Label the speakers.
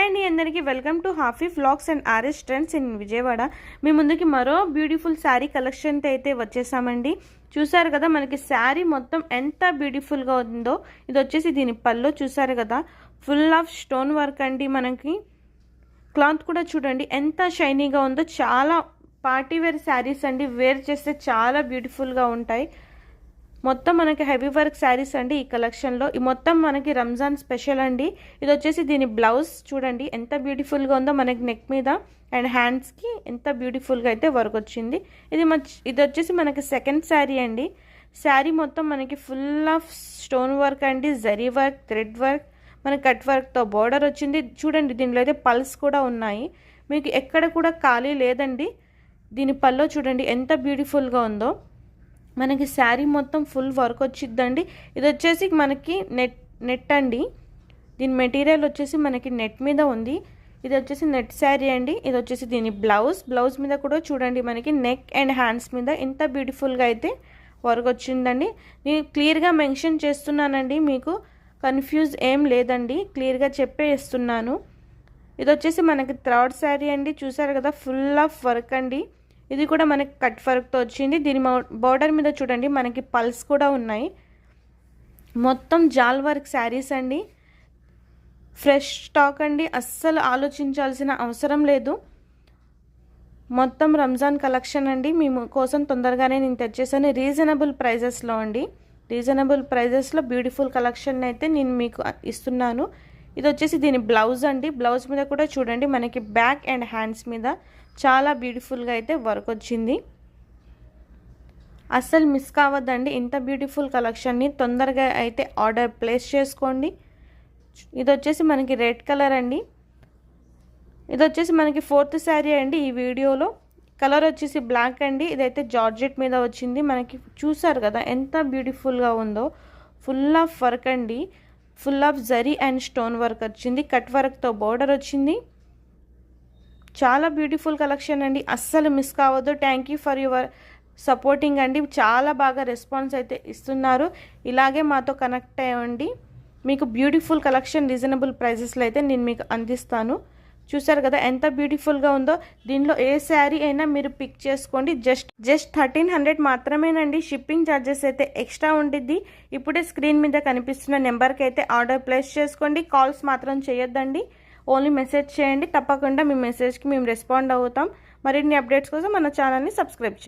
Speaker 1: అండి అందరికీ welcome to హాఫీ vlogs and RS trends in Vijayawada. మీ ముందుకి మరో బ్యూటిఫుల్ శారీ కలెక్షన్తో అయితే వచ్చేసామండి. చూసారు కదా మనకి శారీ మొత్తం ఎంత బ్యూటిఫుల్గా ఉందో. ఇది వచ్చేసి దీని పళ్ళు చూసారు కదా, ఫుల్ ఆఫ్ స్టోన్ వర్క్ అండి. మనకి క్లాత్ కూడా చూడండి ఎంత షైనీగా ఉందో. చాలా పార్టీ వేర్ శారీస్ అండి, వేర్ చేస్తే చాలా బ్యూటిఫుల్గా ఉంటాయి. మొత్తం మనకి హెవీ వర్క్ శారీస్ అండి ఈ కలెక్షన్లో. ఈ మొత్తం మనకి రంజాన్ స్పెషల్ అండి. ఇది వచ్చేసి దీని బ్లౌజ్ చూడండి ఎంత బ్యూటిఫుల్గా ఉందో. మనకి నెక్ మీద అండ్ హ్యాండ్స్కి ఎంత బ్యూటిఫుల్గా అయితే వర్క్ వచ్చింది. ఇది వచ్చేసి మనకి సెకండ్ శారీ అండి. శారీ మొత్తం మనకి ఫుల్ ఆఫ్ స్టోన్ వర్క్ అండి, జరీ వర్క్, థ్రెడ్ వర్క్, మనకి కట్ వర్క్తో బోర్డర్ వచ్చింది. చూడండి దీనిలో అయితే పల్స్ కూడా ఉన్నాయి. మీకు ఎక్కడ కూడా ఖాళీ లేదండి. దీని పల్లో చూడండి ఎంత బ్యూటిఫుల్గా ఉందో. మనకి శారీ మొత్తం ఫుల్ వర్క్ వచ్చిద్దండి. ఇది వచ్చేసి మనకి నెట్ అండి. దీని మెటీరియల్ వచ్చేసి మనకి నెట్ మీద ఉంది. ఇది వచ్చేసి నెట్ శారీ అండి. ఇది వచ్చేసి దీని బ్లౌజ్ మీద కూడా చూడండి మనకి నెక్ అండ్ హ్యాండ్స్ మీద ఎంత బ్యూటిఫుల్గా అయితే వర్క్ వచ్చిందండి. నేను క్లియర్గా మెన్షన్ చేస్తున్నానండి, మీకు కన్ఫ్యూజ్ ఏం లేదండి, క్లియర్గా చెప్పేస్తున్నాను. ఇది వచ్చేసి మనకి థర్డ్ శారీ అండి. చూసారు కదా ఫుల్ ఆఫ్ వర్క్ అండి. ఇది కూడా మనకి కట్ వర్క్తో వచ్చింది. దీని బోర్డర్ మీద చూడండి మనకి పల్స్ కూడా ఉన్నాయి. మొత్తం జాల్ వర్క్ శారీస్ అండి, ఫ్రెష్ స్టాక్ అండి, అస్సలు ఆలోచించాల్సిన అవసరం లేదు. మొత్తం రంజాన్ కలెక్షన్ అండి, మీ కోసం తొందరగానే నేను తెచ్చేసాను. రీజనబుల్ ప్రైజెస్లో అండి, రీజనబుల్ ప్రైజెస్లో బ్యూటిఫుల్ కలెక్షన్ అయితే నేను మీకు ఇస్తున్నాను. ఇది వచ్చేసి దీని బ్లౌజ్ అండి. బ్లౌజ్ మీద కూడా చూడండి మనకి బ్యాక్ అండ్ హ్యాండ్స్ మీద చాలా బ్యూటిఫుల్గా అయితే వర్క్ వచ్చింది. అస్సలు మిస్ కావద్దండి ఇంత బ్యూటిఫుల్ కలెక్షన్ని. తొందరగా అయితే ఆర్డర్ ప్లేస్ చేసుకోండి. ఇది వచ్చేసి మనకి రెడ్ కలర్ అండి. ఇది వచ్చేసి మనకి ఫోర్త్ శారీ అండి ఈ వీడియోలో. కలర్ వచ్చేసి బ్లాక్ అండి. ఇదైతే జార్జెట్ మీద వచ్చింది. మనకి చూసారు కదా ఎంత బ్యూటిఫుల్గా ఉందో. ఫుల్ ఆఫ్ వర్క్ అండి, full of zari and stone work వచ్చింది. కట్ వర్క్తో బోర్డర్ వచ్చింది. చాలా బ్యూటిఫుల్ కలెక్షన్ అండి, అస్సలు మిస్ కావద్దు. Thank you for your supporting అండి. చాలా బాగా రెస్పాన్స్ అయితే ఇస్తున్నారు. ఇలాగే మాతో కనెక్ట్ అయ్యండి. మీకు బ్యూటిఫుల్ కలెక్షన్ రీజనబుల్ ప్రైజెస్లో అయితే నేను మీకు అందిస్తాను. చూసారు కదా ఎంత బ్యూటిఫుల్గా ఉందో. దీనిలో ఏ శారీ అయినా మీరు పిక్ చేసుకోండి. జస్ట్ 1300 మాత్రమేనండి. షిప్పింగ్ ఛార్జెస్ అయితే ఎక్స్ట్రా ఉండిద్ది. ఇప్పుడే స్క్రీన్ మీద కనిపిస్తున్న నెంబర్కి అయితే ఆర్డర్ ప్లేస్ చేసుకోండి. కాల్స్ మాత్రం చేయొద్దండి, ఓన్లీ మెసేజ్ చేయండి. తప్పకుండా మీ మెసేజ్కి మేము రెస్పాండ్ అవుతాం. మరిన్ని అప్డేట్స్ కోసం మన ఛానల్ని సబ్స్క్రైబ్ చేయండి.